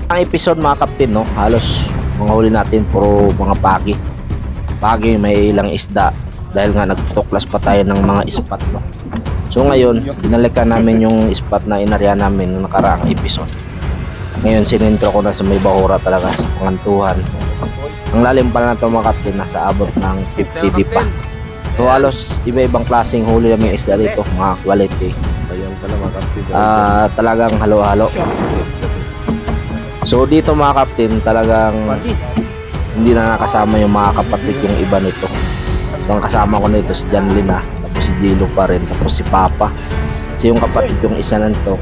Ang episode mga kaptin, no, halos mga huli natin puro mga pagi. Pagi may ilang isda dahil nga nagtuklas pa tayo ng mga spot, no. So ngayon, binalikan namin yung spot na inarya namin noong nakaraang episode. Ngayon sinintro ko na sa may bahura talaga sa pangantuhan. Ang lalim pala na ito mga kaptin, nasa abot ng 50 deep pa. So halos iba-ibang klaseng huli namin isda dito, mga quality. Ayan pala mga kapatid. Talagang halo-halo. So dito mga kaptin, talagang hindi na nakasama yung mga kapatid yung iba nito. So ang kasama ko nito si John Lina, tapos si Gilo pa rin, tapos si Papa. So yung kapatid yung isa nito,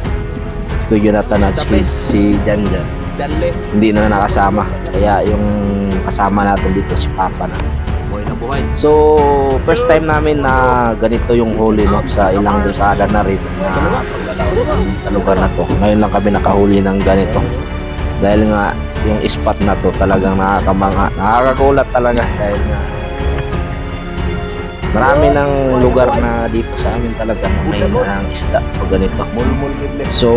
si Jonathan at si Jan Jan, hindi na nakasama. Kaya yung kasama natin dito si Papa na. So first time namin na ganito yung huli, no, sa ilang dekada na rin na paglalaro sa lugar na to. Ngayon lang kami nakahuli ng ganito. Dahil nga yung spot na to talagang nakakagulat talaga dahil nga marami ng lugar na dito sa amin talaga na may ng isda o ganito. So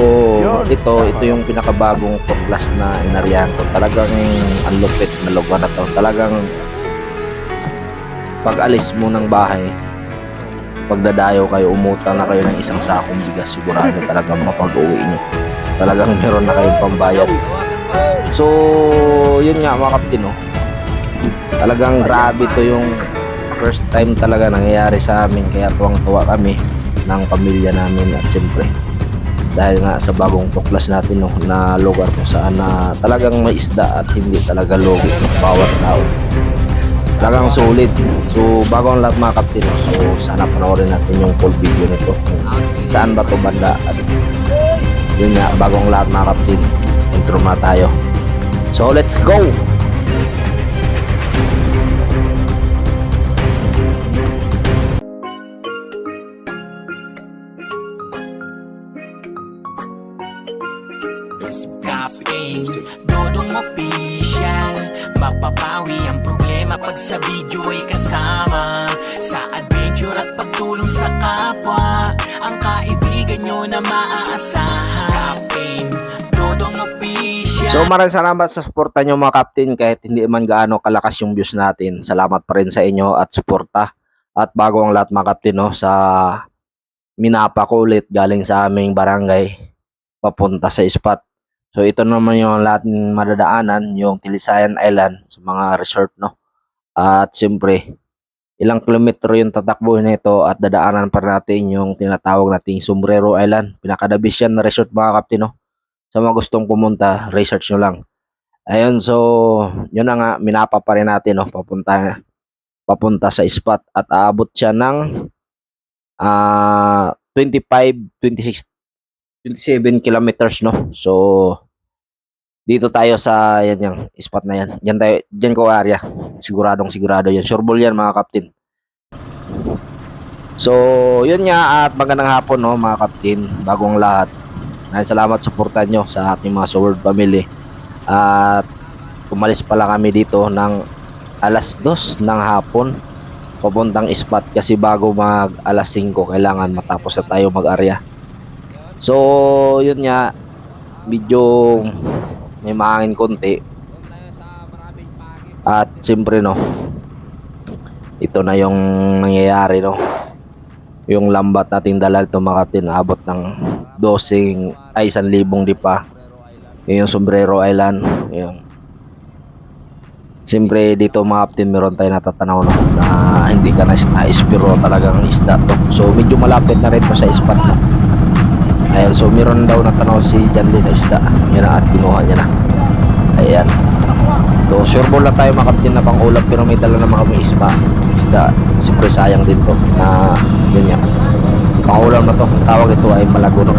ito yung pinakabagong tuklas na inaryahan ko. Talagang ang lupit na lugar na to. Talagang pag alis mo ng bahay, pagdadayo kayo, umutang na kayo ng isang sakong bigas, sigurado talagang mapag-uwi nyo. Talagang meron na kayong pambayad. So yun nga mga kaptin, no? Talagang grabe to yung first time talaga nangyayari sa amin, kaya tuwang-tuwa kami ng pamilya namin at siyempre dahil nga sa bagong tuklas natin, no, na lugar kung saan na talagang may isda at hindi talaga logo bawat tao. Talagang solid. So bago ang lahat mga kaptin, no? So sana panoorin natin yung full video nito kung saan ba to banda at yun nga, bagong lahat mga kaptin, intro na tayo. So let's go! Captain Dodong official, mapapawi ang problema pag sa video ay kasama. Sa adventure at pagtulong sa kapwa, ang kaibigan nyo na maaasahan. Captain Dodong official. So maraming salamat sa suporta nyo mga kaptin, kahit hindi man gaano kalakas yung views natin. Salamat pa rin sa inyo at suporta. At bago ang lahat mga kaptin, no, sa minapa ko ulit galing sa aming barangay papunta sa spot. So ito naman yung lahat ng madadaanan, yung Tilisayan Island sa mga resort, no. At siyempre ilang kilometro yung tatakbuhin nito at dadaanan pa natin yung tinatawag nating Sombrero Island. Pinakadabis yan na resort mga kaptin, no. Sa mga gustong pumunta, research nyo lang. Ayun, so yun na nga, minapa pa rin natin, no, papunta sa spot at aabot siya ng 25, 26, 27 kilometers, no. So dito tayo sa yan yung spot na yan. Diyan ko area. Sigurado yan. Sureball yan mga kaptin. So yun nga, at magandang hapon, no, mga kaptin. Bagong lahat. Salamat sa suporta nyo sa ating mga Sword family. At umalis pala kami dito ng alas 2 ng hapon papuntang spot kasi bago mag alas 5 kailangan matapos na tayo mag-area. So yun nga, medyo may mahangin konti at siyempre, no, ito na yung nangyayari, no, yung lambat nating dala ito mga kaptin, abot ng 1,000 di pa. Yung Sombrero Island, yung siyempre dito mga kaptin meron tayo natatanaw, no, na hindi ka na-ispiro talagang isda to. So medyo malapit na rin to sa spot, no. Ayan, so meron daw natanaw si John Lee na isda. Yan na, at kinuha niya na. Ayan. So sureball na tayo mga kaptin na pang ulam, pero may dala naman kami isda. Siyempre sayang din to na yun yan. Pang ulam na to. Ang tawag ito ay malago, no.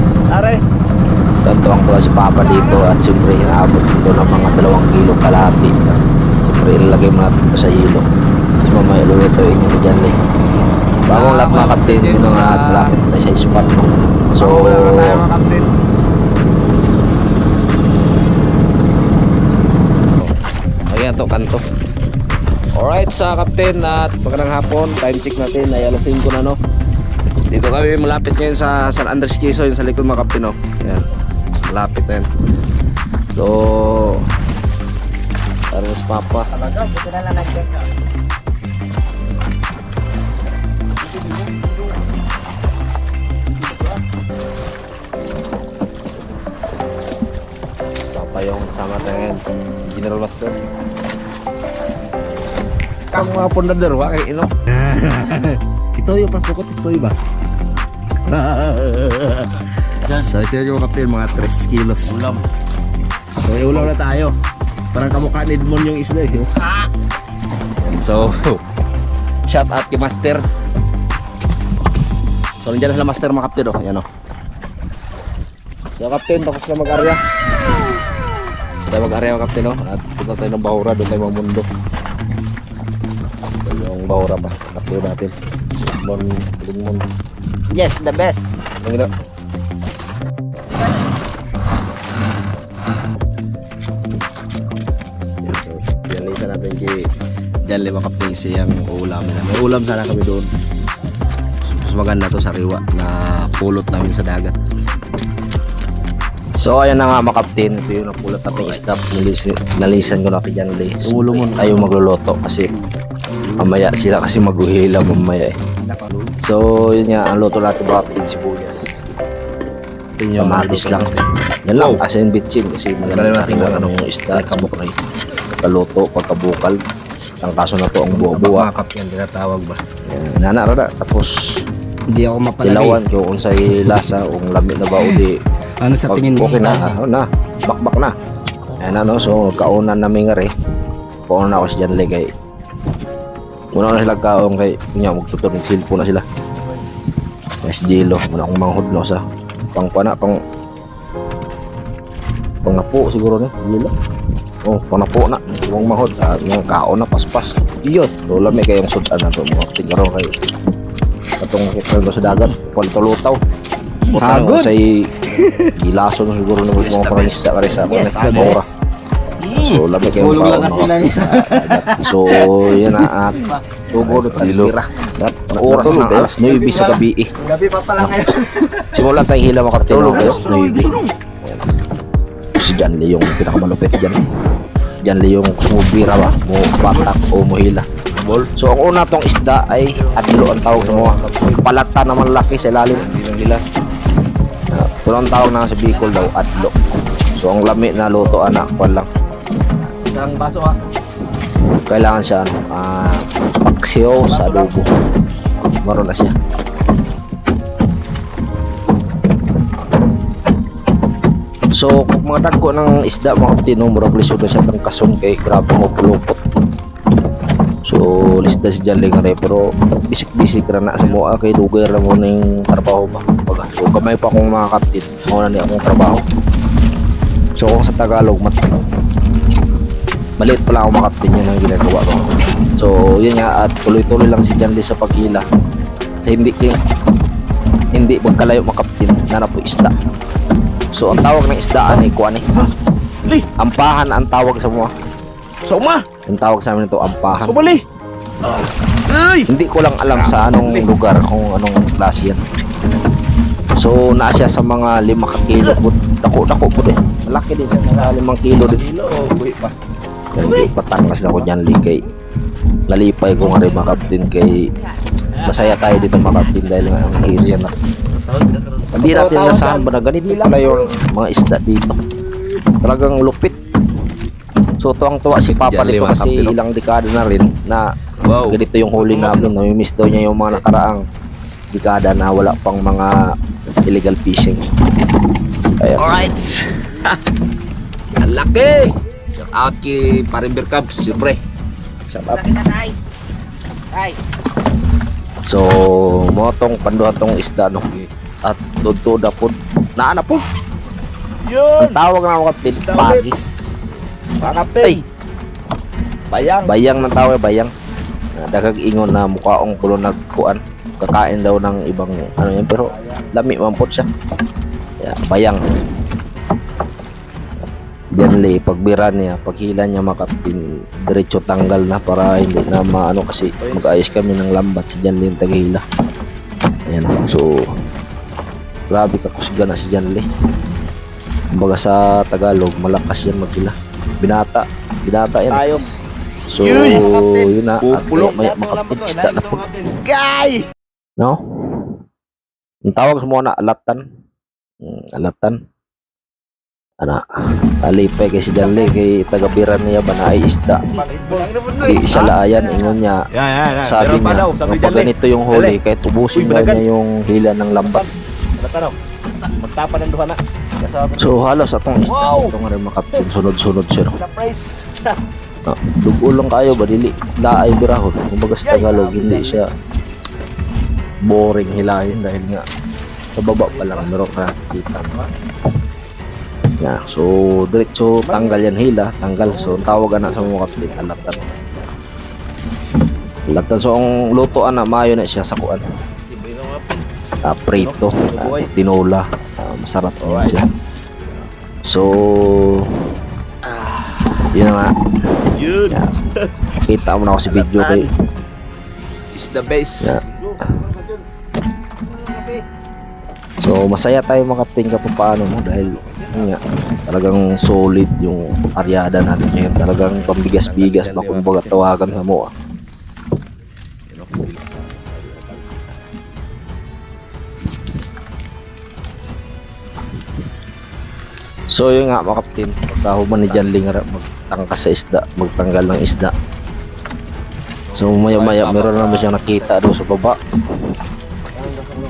Ganito ang tuwa si Papa dito at siyempre inaabot dito ng mga 2 kilo kalahati. Siyempre ilalagay mo natin ito sa hilo. Tapos mamaya lulutuin nyo ni John Lee. Bagong lahat mga kaptin, yun nga at lapit na sa spot, no. So ayan to kanto. Alright sa kaptin, at magandang hapon. Time check natin ay alas 5 na, no. Dito kami malapit ngayon sa San Andres Quezon, sa likod mga kaptin, no. Ayan, malapit na yan. So, Aros Papa. Talaga, buti na lang nag-check ka. Papa yung kasama natin ngayon. Si General Master. Kamu mga pundador, wa kay ino. Ito yung pagpukot, ito yung ba? So ito yung kapil, mga 3 kilos. Ulam. So ulam na tayo. Parang kamukha ni Edmond yung isda eh. So, shout out kay Master. So, nandiyan na sila Master mga kapatid, oh. Yan, oh. So, Captain, tapos na mag-arya. Tayo mag-arya mga kapatid, oh. At punta tayo ng Bahura, doon tayo mamundo. So, yung Bahura ba? Kapatid natin. Limon. Yes, the best. Ang ina. So, pinalisa natin kay Jan Lima Kapatid siyang uulamin na. May ulam sana kami doon. Mas maganda to sa riwa na pulot namin sa dagat. So ayan na nga mga kapatid, ito yung napulot natin isda. Nalisan ko na kay Jan Lee. Tumulo mo tayo magluluto kasi mamaya sila kasi maghuhila mamaya eh. So yun nga, ang luto natin mga kapatid, sibuyas. Kamatis lang. Yan lang, asin bitchin kasi maganda natin ano yung isda, kabukray. Pagkaluto, pagkabukal. Ang kaso na to ang buwa-buwa. Makakap yan, tinatawag ba? Nana ra tapos Hindi ako mapalagay. ilawan ko kung sa lasa, kung lamit na ba o di. Ano sa tingin mo? Okay na, na, bakbak na. Ayan ano, so kaunan namin nga rin. Kaunan ako si Jan Lee kay muna na sila kaong kay kunya magtutur ng silpo na sila. Yes, Jelo, muna akong manghudlo sa pangpana, pangnapo siguro na, Jelo. Oh, pangnapo na, huwag mahod, yung kaon na, paspas. Iyot. So, lamig kayong sudan na to, mga tigaro kay katong kitang sa dagat, palutulutaw. Hagod. Sa gilaso na siguro ng mga paranista ka rin sa Yes, mga the nagkakora. So, lamig kayong Tulog lang kaon, kasi mga lang. sa dagat. So, yan na at tubo na tira. Oras ng alas 9 sa gabi eh. Gabi pa pala ngayon. Simulan tayong hila mga kapatid ng alas 9. Ayan. Si Jan Lee yung pinakamalupit dyan. Jan Lee yung sumubira ba, mo batak o mohila. So ang una tong isda ay adlo ang tawag sa mga palata naman laki sa ilalim. Hindi lang nila. Pero ang tawag na sa Bicol daw adlo. So ang lami na luto anak kwan lang. Isang baso ha. Kailangan siya ano, paksiw sa adobo. Maroon na siya. So kung mga dagko ng isda mga kapatid, no, murag lisod na siya ng kason kay grabe mo pulupot. So lisda si Jan Lee nga rin, pero bisik-bisik ra na sa mua kay dugay ra mo ning trabaho ba. So kamay pa akong mga kapatid, mao na ni akong trabaho. So kung sa Tagalog maliit pala ako mga kapatid, yan ang ginagawa ko. So yun nga, at tuloy-tuloy lang si Jan Lee sa paghila. Sa hindi magkalayo mga kapatid na po isda. So ang tawag ng isdaan ay kuan eh. Ampahan ang tawag sa mga. So ma! Ang tawag sa amin ito ampahan. Bali! Ay! Hindi ko lang alam sa anong lugar kung anong klase yan. So naa siya sa mga 5 kilo po. Dako po din. Malaki din siya, mga 5 kilo din. Buhi pa. Hindi patangas na ko Jan Lee kay nalipay ko nga rin mga kapatid kay masaya tayo dito mga kapatid dahil nga ang area na hindi natin nasahan ba na ganito pala yung mga isda dito. Talagang lupit. So tuwang-tuwa si Papa dito kasi ilang dekada na rin na ganito yung huli namin. Namimiss daw niya yung mga nakaraang dekada na wala pang mga illegal fishing. Ayan. Alright! Ang laki! Shout out kay Parimber Cubs, siyempre. Shout out. Laki na tay. Tay. So motong panduhatong isda no. At tudto dapod naana po. Yun! Ang tawag na mga kapatid, pagi. Mga kapten! Bayang! Bayang ng tawag, bayang. Dagag ingon na mukhaong pulo nagkuan. Kakain daw ng ibang ano yan, pero lami mampot siya. Kaya, bayang. Jan Lee, pagbira niya, paghila niya makapin, diretso tanggal na para hindi na maano kasi mag-ayos kami ng lambat si Jan Lee yung taghila. Ayan, so grabe ka kusga na si Jan Lee. Kumbaga sa Tagalog, malakas yan maghila. Binata yan. Tayo. So, yun na. At Pupulok maya makapit-isda na po. Guy! No? Ang tawag sa mga na, alatan. Alatan. Ana, alipay kay si Janley, kay tagabiran niya ba na ay isda. Di siya laayan, ingon niya. Sabi niya, kapag ganito yung huli, kahit ubusin daw niya yung hila ng lambat. Magtapa ng duha na. So, halos atong isda. Ito nga rin makapin, sunod-sunod siya. No? Surprise! Dugo lang kayo ba dili laay birahon kumbaga sa Tagalog hindi siya boring hilahin dahil nga sa baba pa lang meron ka kita so diretso tanggal yan hila tanggal so ang tawag na sa mga kapit alatan so ang luto na mayo na siya sa kuan prito tinola masarap yan siya so yun nga Yun. kita mo na ako si video kay Is the best. so masaya tayo mga kapting kapag paano mo dahil yun nga talagang solid yung aryada natin ngayon talagang pambigas-bigas ba kumbaga tawagan sa mo So yun nga mga kaptin, pagkahuman ni John Ling magtangkas sa isda, magtanggal ng isda. So maya meron naman siyang nakita doon sa baba.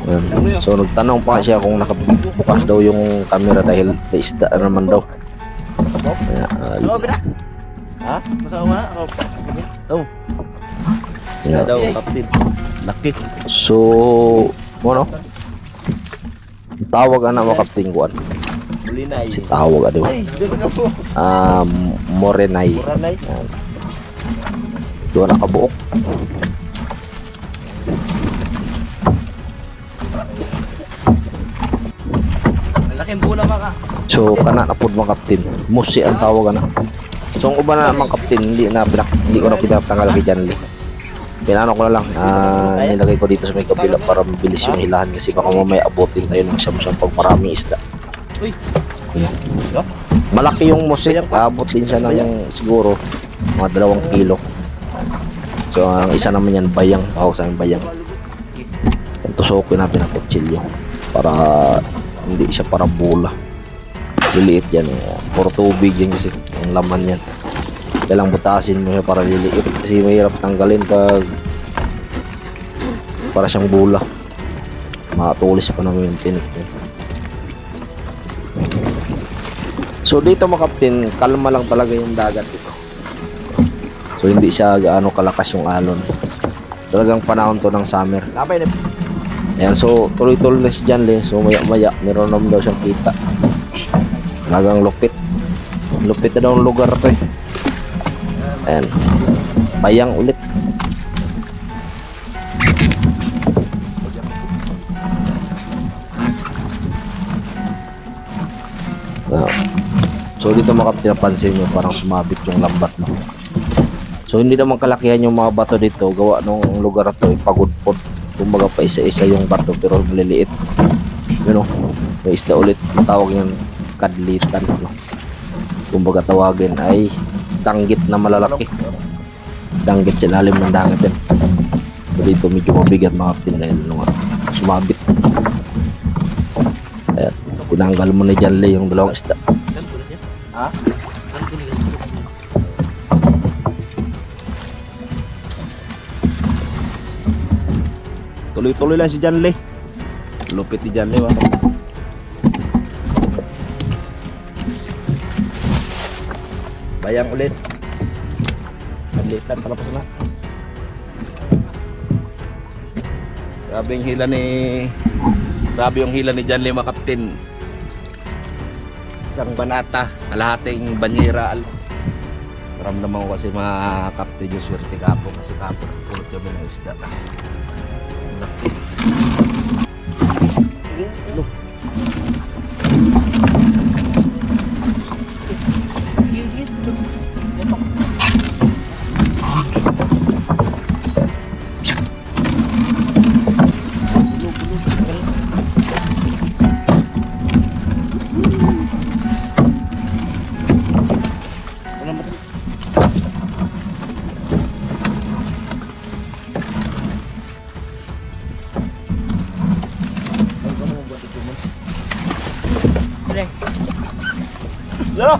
Yan. So nagtanong pa siya kung nakabukas daw yung camera dahil may isda na naman daw. Ha? Masama na? Oh. Yeah. Daw, kapatid. Laki. So, ano? Tawag na mga kaptin kuan. Bulinay. Si tawag ano? Morenay. Buranay. Doon nakabuok. Laking bula maka. So, kana na pud mga kaptin. Musi ang tawag na. So, ang uban na mga kaptin, hindi ko na pinatanggal kay Janley. Pinano ko na lang, nilagay ko dito sa may kabila para mabilis yung hilahan kasi baka mamaya abutin tayo ng siyam-siyam pag maraming isda. Uy. Malaki yung musik, abot din siya ng siguro mga 2 kilo. So, ang isa naman yan, bayang, tawag sa amin bayang. Tusukin natin ang kutsilyo para hindi siya para bula. Liliit yan eh. Puro tubig yan kasi ang laman yan. Kailang butasin mo siya para liliit kasi mahirap tanggalin pag para siyang bula. Matulis pa naman yung tinik yan. So dito mga kaptin, kalma lang talaga yung dagat dito. So hindi siya gaano kalakas yung alon. Talagang panahon to ng summer. Kapay na. Ayan, so tuloy-tuloy na si Janley. So maya-maya, meron naman daw siyang kita. Talagang lupit. Lupit na daw ang lugar to eh. Ayan. Bayang ulit. So dito mga kapatid, napansin nyo parang sumabit yung lambat no. So hindi naman kalakihan yung mga bato dito. Gawa nung lugar na to pagudpod. Kumbaga pa isa-isa yung bato pero maliliit. You know, may isda ulit. Matawag yan kadlitan no. Kumbaga tawagin ay danggit na malalaki. Danggit sa lalim ng dagat yan. So dito medyo mabigat mga kapatid dahil sumabit. Ayan, tinanggal mo na dyan yung 2 isda. Ha? Tuloy-tuloy lang si Janley. Lupit ni Janley ba? Bayang ulit. Kadlitan palapos na. Grabe yung hila ni Janley mga kaptin. Isang banata, kalahating banyera. Ramdaman ko kasi mga kapten yung swerte kapo kasi kapo pulot kami ng isda. Lo.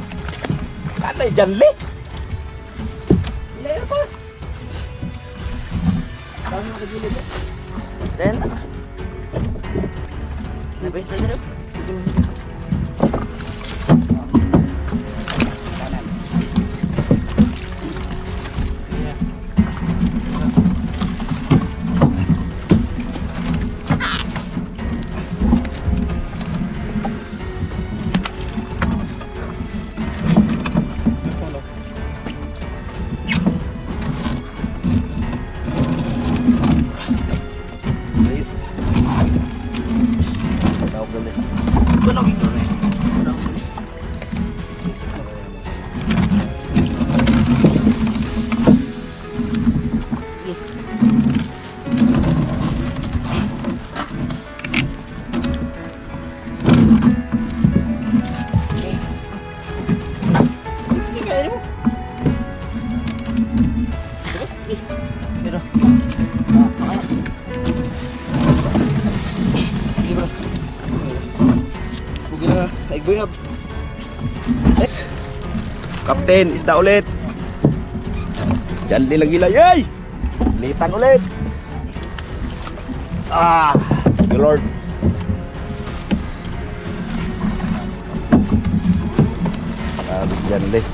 Kanay janli. Ilayo pa. Dami mo kagilid. Dan. Nabis na dito. Igboyab. Yes. Kapten, isda ulit. Janli lang gila, yay! Litan ulit. Ah, thank you Lord. Habis Janli.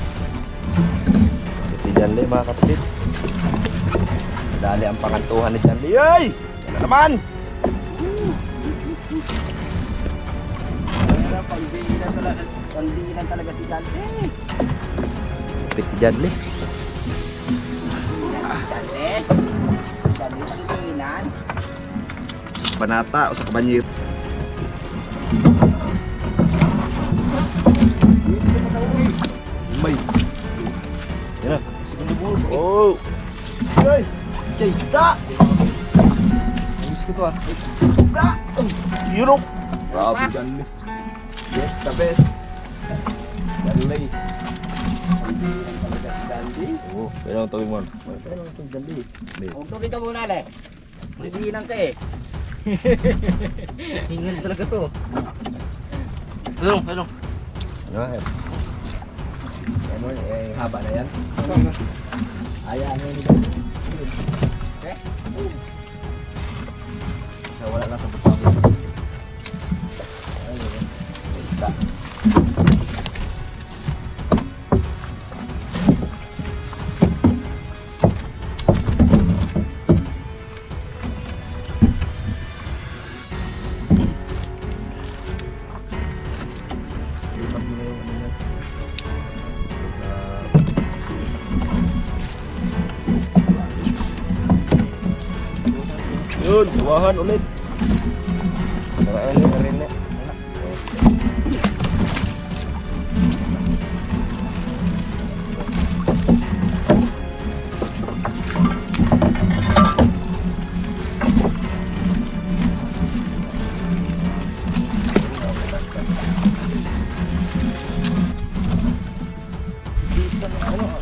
Ito Janli mga kapatid. Dali ang pangantuhan ni Janli, yay! Yan na naman. Kondinan talaga si Janli. Piti Janli. Janli kondinan. Sa panata o sa kabanyir. May. Yan na. Segundo bull. Oh. Ay. Cita. Ayos ko to ah. Cita. Europe. Grabe Janli. Yes, the best. Janli. Oh, kaya ang tawin mo. Kaya ang tawin Janli. Huwag tubig ka muna, Le. Kondinan ka eh. Hingal talaga to. Ano? Ano yan? Ano eh, haba na yan? Ayan, ano yun? Eh? Wala na sa pagpapit. Ayun, isda. Yun, buwahan ulit. Maraan na rin na.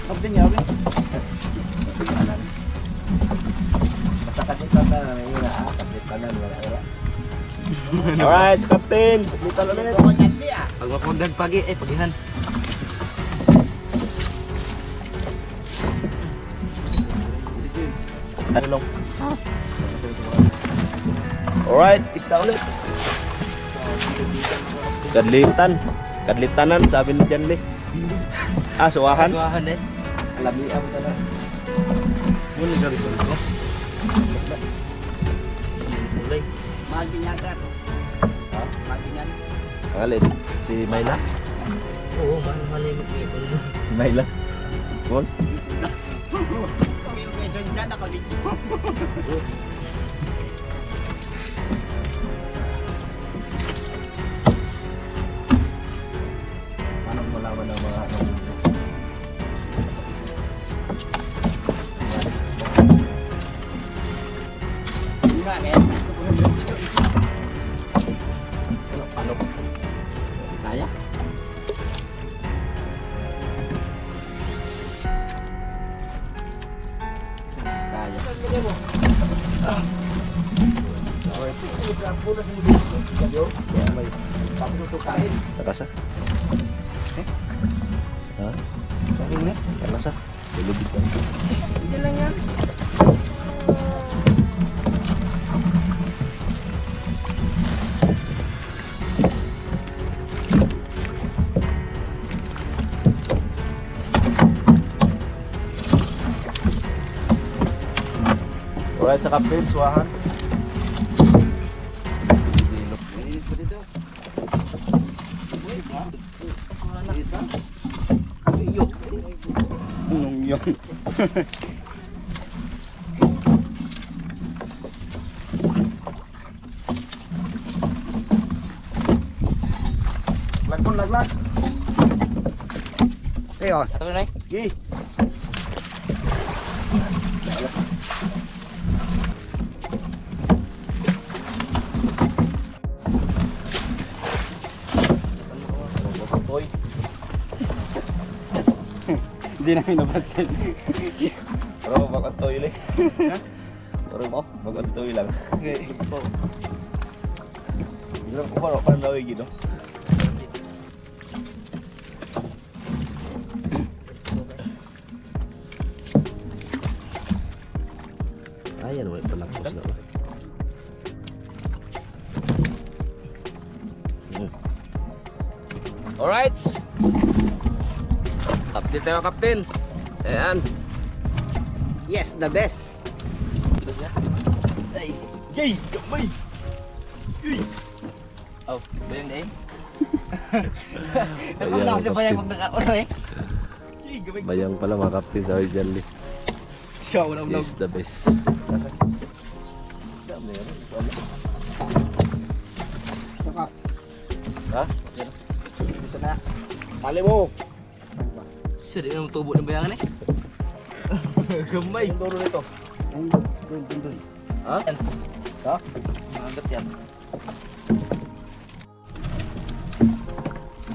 Kapten niya, okay? Alright, Captain. Pupunta ulit. Pag mapundan pagi, pagihan. Ano lang? Alright, isda ulit. Kadlitan. Kadlitanan, sabi ni Janli. Ah, suwahan. Suwahan eh. Alamian ka na. Muli ka rin ko. Mulay. Mahal din yan, sir. Ha? Mahal din yan. Alin? Si Mayla? Oo, mahal yung mag-ipon mo. Si Mayla? Bon? Yung medyo dyan ako dito. Paano mo malaman ang mga ano? Bakit? Paano? Kaya? Kaya. Takasa? Nasa? Lulubid ka. Hindi lang yan. Alright, sa kapil, suwahan. Yun. Lagpon, laglag. Ayo. Ato na eh. Gi. Toy. Hindi namin napansin. Pero mag-antoy lang. Pero mo, mag-antoy lang. Okay. Hindi lang ko pa nawig no? Ayan, may palakos na. Alright. Update tayo, Captain. Ayan. Yes, the best. Ay, yay, gamay. Uy. Oh, bayang na eh. Napakala kasi bayang pag nakakulo eh. Yay, gamay. Bayang pala mga Captain sa Jelly. Show na vlog. Yes, the best. Saka. Ha? Dito na. Tali mo. Sir, yung tubo ng bayangan eh. Gamay. Ang turo nito. Ay, dun. Ha? Ha? Magat yan.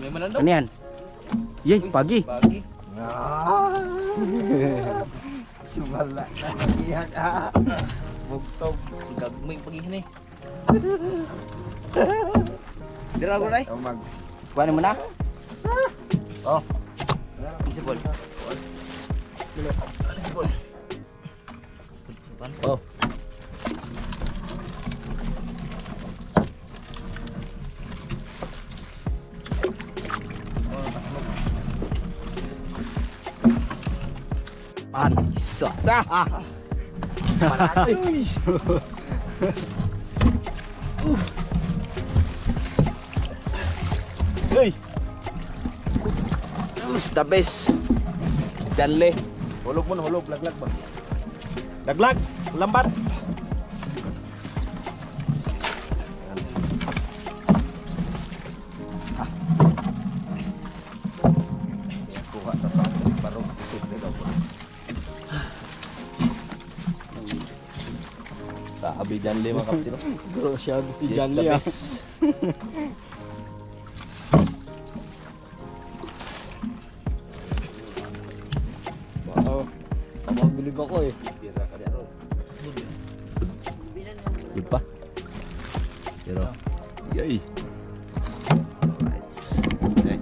May manan daw. Ano yan? Yay, pagi. Bagi. Sumala. Iyan ah. Bugtog. Gagmay pagihin eh. Dira ko na eh. Mag. Kuhanin mo na. Oh. Isipol. Isipol. Oh. Pan. Sota. Ah. Malaki. Hey. It's the best. Janle. Hulog mo na, hulog. Laglag ba? Laglag. Lambat. Kuha na pa. Barong isip nila po. Kaabi Janle mga kapatid. Grosyado si Yes, Janli the ah. best. Wow. Mabilib ako eh. Good pa? Pero, yay! Alright. Okay.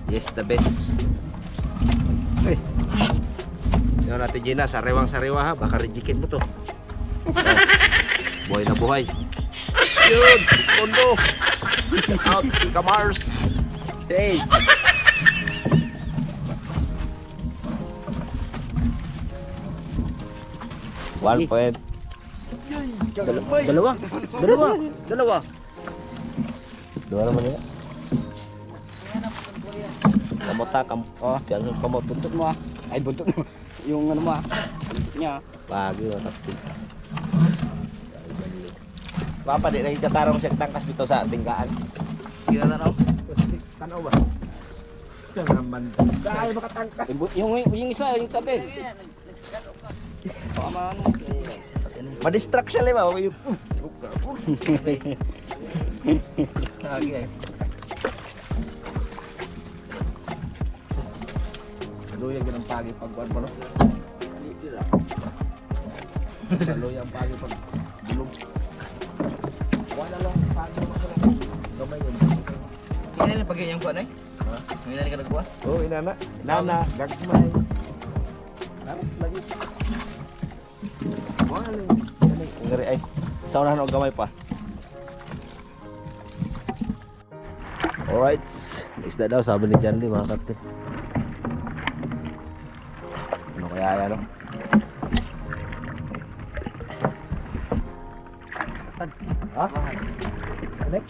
Yes, the best. Hey. Yun natin Gina, sariwang-sariwa ha. Baka rijikin mo to. Oh. Buhay na buhay. Yun! Kondo! Check out Kamars! Hey! One point. Dalawa. Dua naman yun. Kamot ha, Oh, Diyan sa kamot. buntot mo ah. Ay, buntot mo. Yung ano mo ah. Buntot niya. Pagi mo tapos. Papa, di lagi katarong siya tangkas dito sa tinggaan. Kira na raw. Tanaw ba? Isa naman. Dahil makatangkas. Yung isa, yung tabi. Baka maano. Ma-distract siya lima. Lagi eh. Luya ganang pagi pagkuhan mo no? Luya ang pagi pag bulog. Wala lang pagi mo. Gamay yun. Kaya na pag ganyan ko na eh. Ngayon ka nagkuha? Oh, inana. Nana, gagmay. Naras lagi. Wala. Ngari ay. Sa unahan og gamay pa. Alright. Isda daw sabi ni Jandy mga kapten. Ano kaya yan no? Ha? Alek?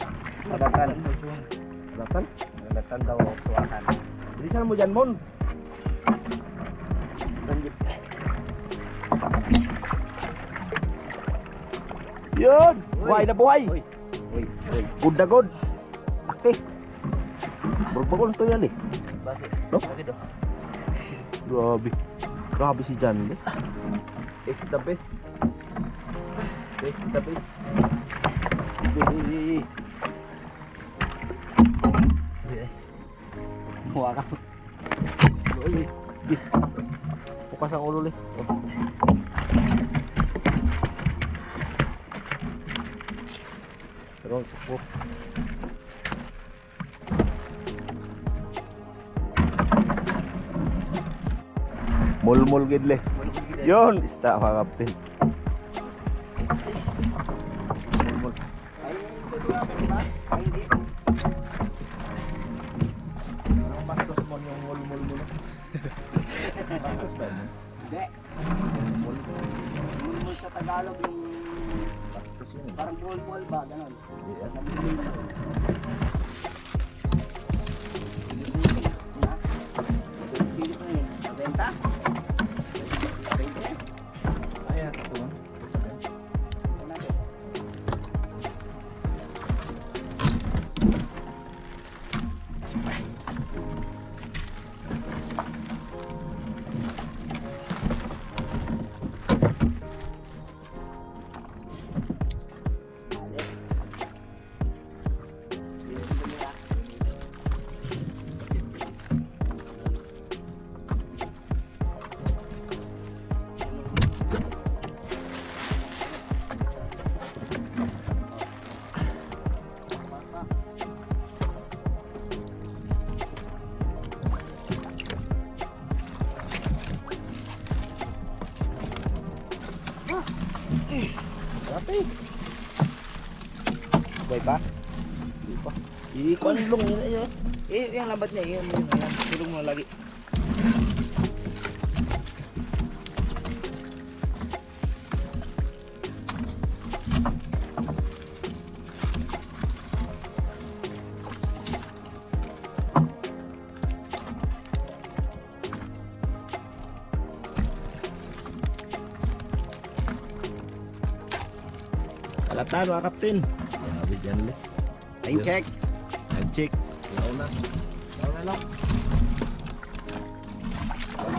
Madatan. Madatan? Madatan daw suwakan. Bilisan mo dyan, Mon. Yun! Buhay na buhay! Uy. Uy. Uy. Good na good! Akti! Bagbagol to yan eh. Bakit? No? Bakit do? Grabe. Grabe si Jan eh. It's the best. It's the best. Huwa ka. Uy, di. Bukas ang ulo eh. Pero po. Mulmul gidle. Yun, ista mga kapten. Mulmul. Ay, ito ba? Ay, hindi. Ang bastos mo yung mulmul mo. Bastos ba yun? Hindi. Mulmul sa Tagalog yung Bastos yun eh. parang buhol-buhol ba? Ganon. Hindi ah. Pili ko yun. Nabenta? 20? Ayan, ito man. Dati. Buhay pa? Hindi pa. Ikuan long yun ayo. Yung lambat niya, yun. Tulong mo lagi. Kalatan mga kapten. Grabe dyan le. Time check. Time check. Launa. Launa lang.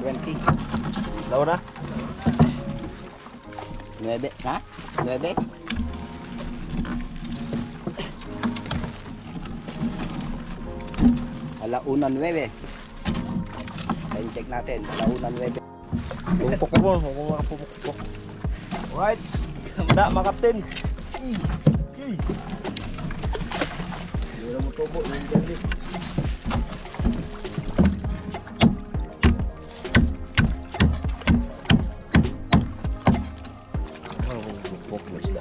120. Daw na. 9. Ha? 9? Alauna 9. Time check natin. Alauna 9. Pupuk mo. Huwag mo makapupuk. Alright. Isda mga kapten. Hindi na mo tubo. Yung dyan eh. Pupuk mo isda.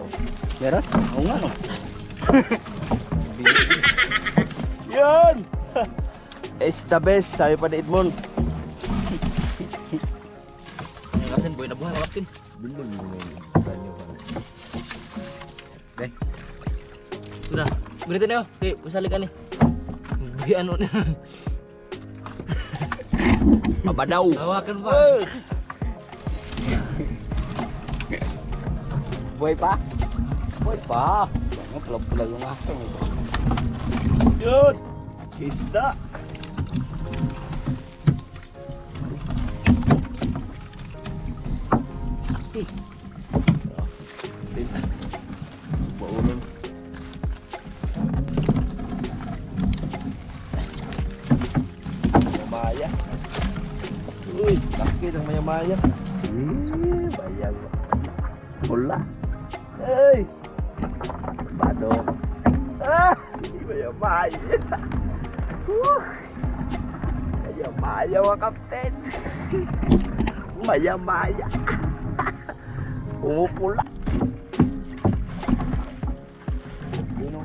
Meron? Oo nga no. Yun! It's the best. Sabi pa ni Edmond. Kapten boy na buhay mga kapten. Bilon mo yung banyo pa. Sudah. Ganito na yun. Okay, kusali ka ni. Buhay ano na. Abadaw! Hawakan pa. Buhay pa? Buhay pa. Ang pula-pula yung aso. Yun! Isda! Baunan. Mayamaya. Uy, sakit ang mayamaya. Bayag. Pula. Hey! Bado. Ah! Mayamaya. Maya mga kapten. Maya. Pumupula. Yun o.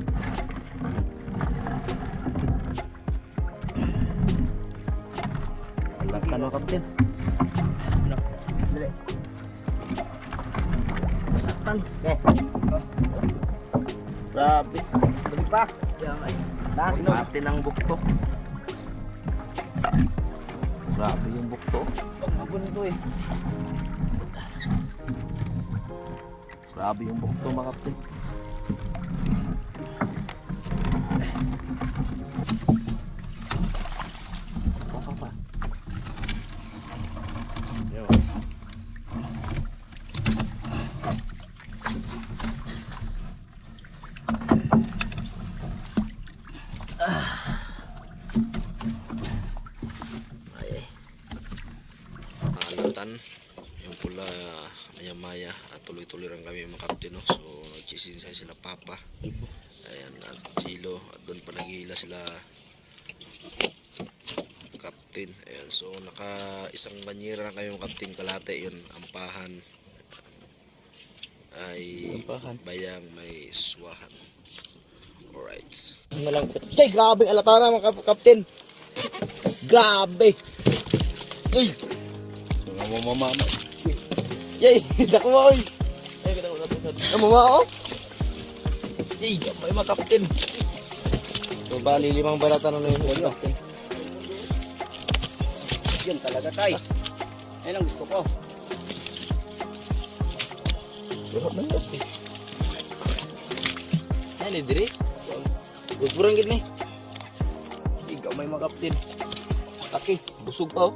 Laktan mga kapten. Dali. Laktan. Grabe. Dali pa. Natin ang bukto. Grabe yung bukto. Pag mabundo eh. Grabe yung bukto mga kapten. Pa. Alatan yung pula maya at tuloy-tuloy lang kami mga kapten, no? So nagsisinsay sila Papa, ayan, at Chilo, at doon pa naghihila sila kapten. Ayan, so naka isang banyera na kayo mga kapten, kalate yun, ampahan ay bayang may suwahan. Alright. Ay, grabe alata na mga kapten. Grabe. Uy. Mama. Yay, dako mo oy. Ay, kita ko na to. Mama oh. Yay, may mga kapten. So bali 5 barata na yung kapten. Yan talaga tay. Yan ang gusto ko. Pero bandot eh. Yan dire. Gugurang gid ni. Ikaw may mga kapten. Aki, busog pa oh.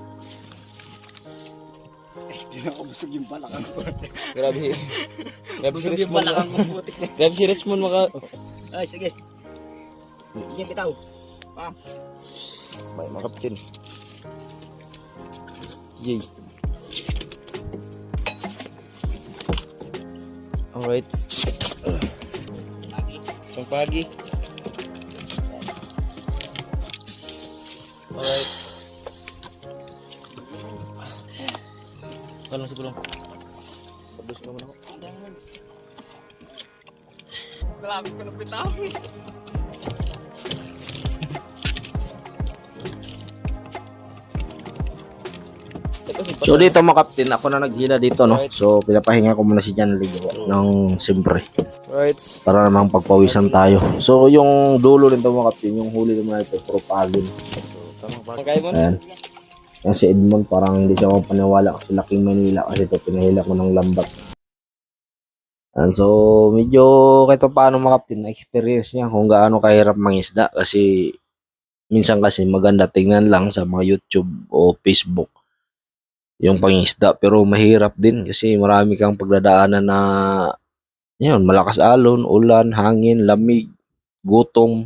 Hindi na ako busog yung balakang ko. Grabe. Grabe si Resmond. Grabe si Resmond maka... Ay, sige. Yan bitaw. Pa. May mga kapten. Yay. Alright. Isang pagi. Alright. Walang siguro. Sabos naman ako. Malapit ko na bitaw. So dito mga kapten, ako na naghila dito, no? So pinapahinga ko muna si Jan Ligo ng siyempre. Right. Para namang pagpawisan tayo. So yung dulo nito mga kapten, yung huli naman ito, puro pagin. Kaya mo? Ayan. Yung si Edmond parang hindi siya mapaniwala kasi laking Manila kasi ito pinahila ko ng lambat. And so medyo kahit paano mga kapten, na-experience niya kung gaano kahirap mangisda kasi minsan kasi maganda tingnan lang sa mga YouTube o Facebook yung pangisda pero mahirap din kasi marami kang pagdadaanan na yun, malakas alon, ulan, hangin, lamig, gutom.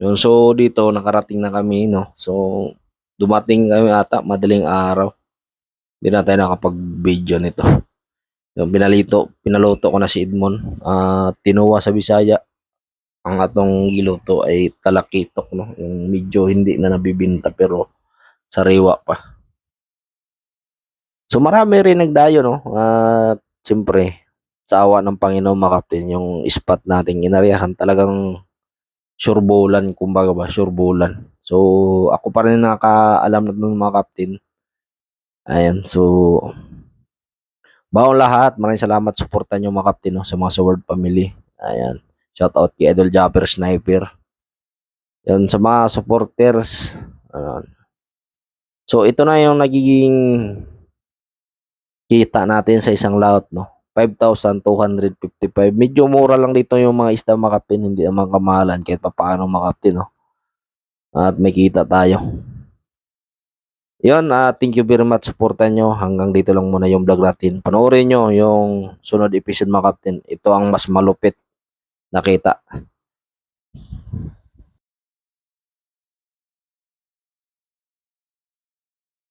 Yun, so dito nakarating na kami, no. So dumating kami ata madaling araw. Hindi na tayo nakapag-video nito. Yung pinaluto ko na si Edmond. Tinuwa sa Bisaya. Ang atong giluto ay talakitok, no. Yung medyo hindi na nabibinta pero sariwa pa. So marami rin nagdayo, no. Siyempre, sa awa ng Panginoon mga kapten, yung spot nating inaryahan talagang surbolan, kumbaga ba, surbolan. So ako pa rin nakakaalam na ng mga kapten. Ayan, so baong lahat, maraming salamat suporta nyo mga kapten, no, sa mga Sword family. Ayan, shout out kay Idol Japper Sniper. Yan sa mga supporters. Ayan. So ito na yung nagiging kita natin sa isang laot, no. 5,255. Medyo mura lang dito yung mga isda mga kapten, hindi naman kamahalan kahit papaano mga kapten, no. At may kita tayo. Yun, thank you very much, supportan nyo. Hanggang dito lang muna yung vlog natin. Panoorin nyo yung sunod episode mga kapten. Ito ang mas malupit na kita.